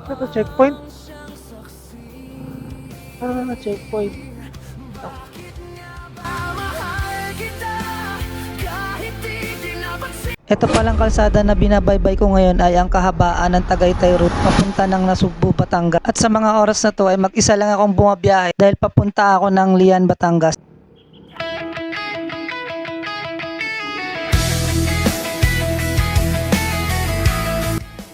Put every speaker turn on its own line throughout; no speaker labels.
Ito, checkpoint. Checkpoint.
Ito palang kalsada na binabaybay ko ngayon ay ang kahabaan ng Tagaytay Route papunta ng Nasugbu, Batangas. At sa mga oras na to ay mag-isa lang akong bumabiyahe dahil papunta ako ng Lian, Batangas.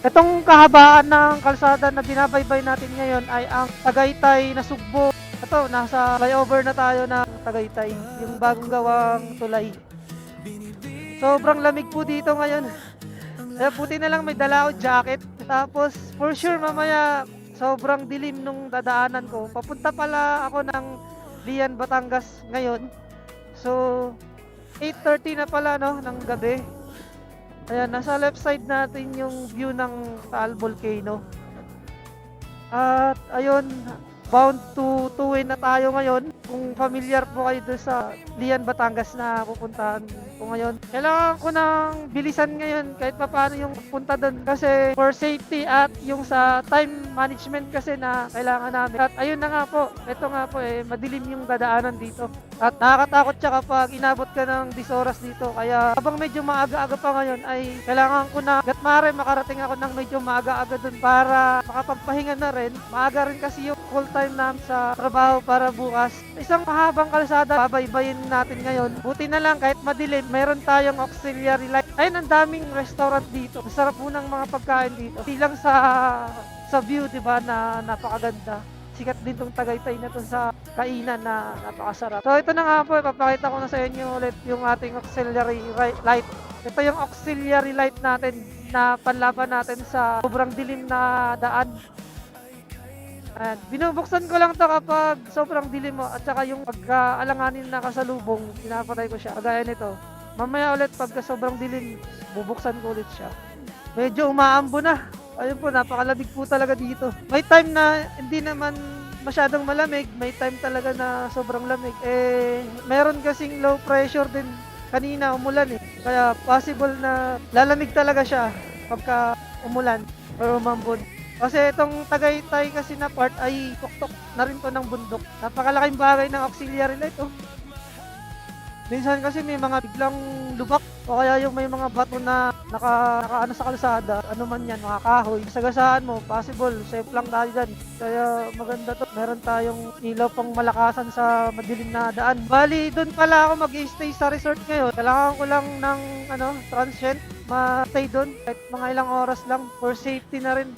Itong kahabaan ng kalsada na binabaybay natin ngayon ay ang Tagaytay Nasugbu. Ito, nasa flyover na tayo ng Tagaytay, yung bagong gawang tulay. Sobrang lamig po dito ngayon. Kaya buti na lang may dala ako jacket. Tapos for sure mamaya sobrang dilim nung dadaanan ko. Papunta pala ako ng Lian, Batangas ngayon. So 8:30 na pala no ng gabi. Ayan, nasa left side natin yung view ng Taal Volcano. At ayun, bound to Tuwin na tayo ngayon. Kung familiar po kayo doon sa Lian, Batangas na pupuntahan ko ngayon, kailangan ko ng bilisan ngayon kahit pa paano yung punta doon kasi for safety at yung sa time management kasi na kailangan namin. At ayun na nga po, ito nga po madilim yung dadaanan dito. At nakakatakot siya kapag inabot ka ng 10 oras dito. Kaya habang medyo maaga-aga pa ngayon ay kailangan ko na gatmare makarating ako ng medyo maaga-aga doon para makapagpahinga na rin. Maaga rin kasi yung full time namin sa trabaho para bukas. Isang mahabang kalsada, babaybayin natin ngayon. Buti na lang kahit madilim, mayroon tayong auxiliary light. Ayun, ang daming restaurant dito. Masarap po ng mga pagkain dito. Hindi lang sa view, di ba, na napakaganda. Sikat din tong Tagaytay na to sa kainan na napakasarap. So ito na nga po, ipapakita ko na sa inyo ulit yung ating auxiliary light. Ito yung auxiliary light natin na panlaban natin sa sobrang dilim na daan. Ayan, binubuksan ko lang to kapag sobrang dilim mo at saka yung pagka-alanganin na kasalubong, pinapatay ko siya. Kagaya nito. Mamaya ulit pagka sobrang dilim, bubuksan ko ulit siya. Medyo umaambo na. Ayun po, napakalamig po talaga dito. May time na hindi naman masyadong malamig, may time talaga na sobrang lamig. Meron kasing low pressure din kanina umulan Kaya possible na lalamig talaga siya pagka umulan or umambon. Kasi itong Tagaytay kasi na part ay tuktok na rin to ng bundok. Napakalaking bagay ng auxiliary light Minsan kasi may mga biglang lubak o kaya yung may mga bato na naka sa kalsada, ano man yan, mga kahoy. Sagasaan mo, possible, safe lang tayo dyan. Kaya maganda to. Meron tayong ilaw pang malakasan sa madilim na daan. Bali, doon pala ako mag-stay sa resort ngayon. Kailangan ko lang ng transient, ma-stay doon. Kahit mga ilang oras lang for safety na rin.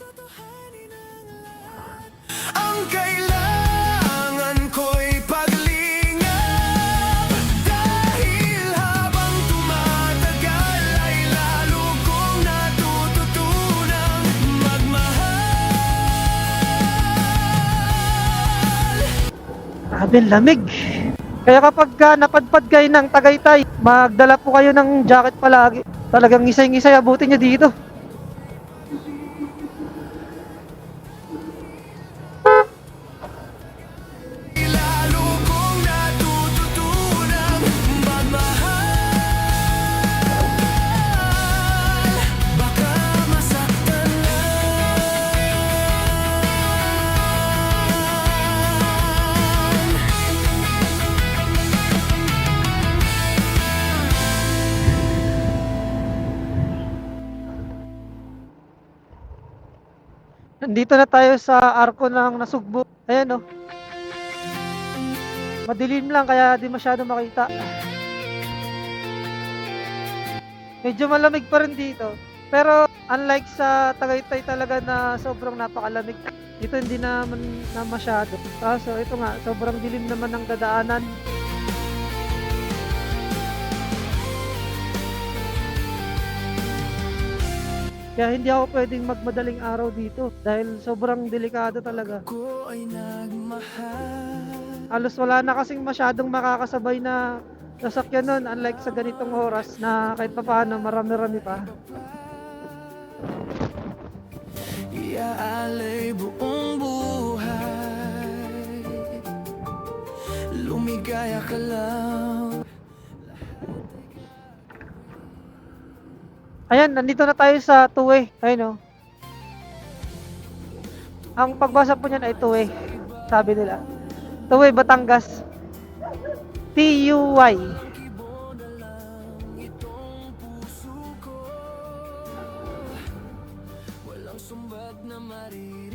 Ang kailangan ko'y paglingap dahil habang tumatagal ay lalo kong natututunang magmahal.
Grabe, lamig! Kaya kapag napadpad kayo ng Tagaytay, magdala po kayo ng jacket palagi. Talagang isay-isay abutin nyo dito.
Lalo kong natututunang magmahal. Baka masaktan
Nandito na tayo sa arko ng Nasugbu. Ayan madilim lang kaya di masyado makita. Medyo malamig pa rin dito. Pero unlike sa Tagaytay talaga na sobrang napakalamig, dito hindi naman na masyado. Kaso ito nga, sobrang dilim naman ng dadaanan. Kaya hindi ako pwedeng magmadaling araw dito dahil sobrang delikado talaga.
ko ay nagmahal.
Halos wala na kasing masyadong makakasabay na sasakyan nun, unlike sa ganitong oras na kahit pa paano marami-rami pa.
Iaalay buong buhay, lumigaya ka lang.
Ayan, nandito na tayo sa two-way. Ayun Ang pagbasa po niyan ay Tuway. Sabi nila. Tuway, Batangas. T-U-Y.
Walang sumbat na marinig.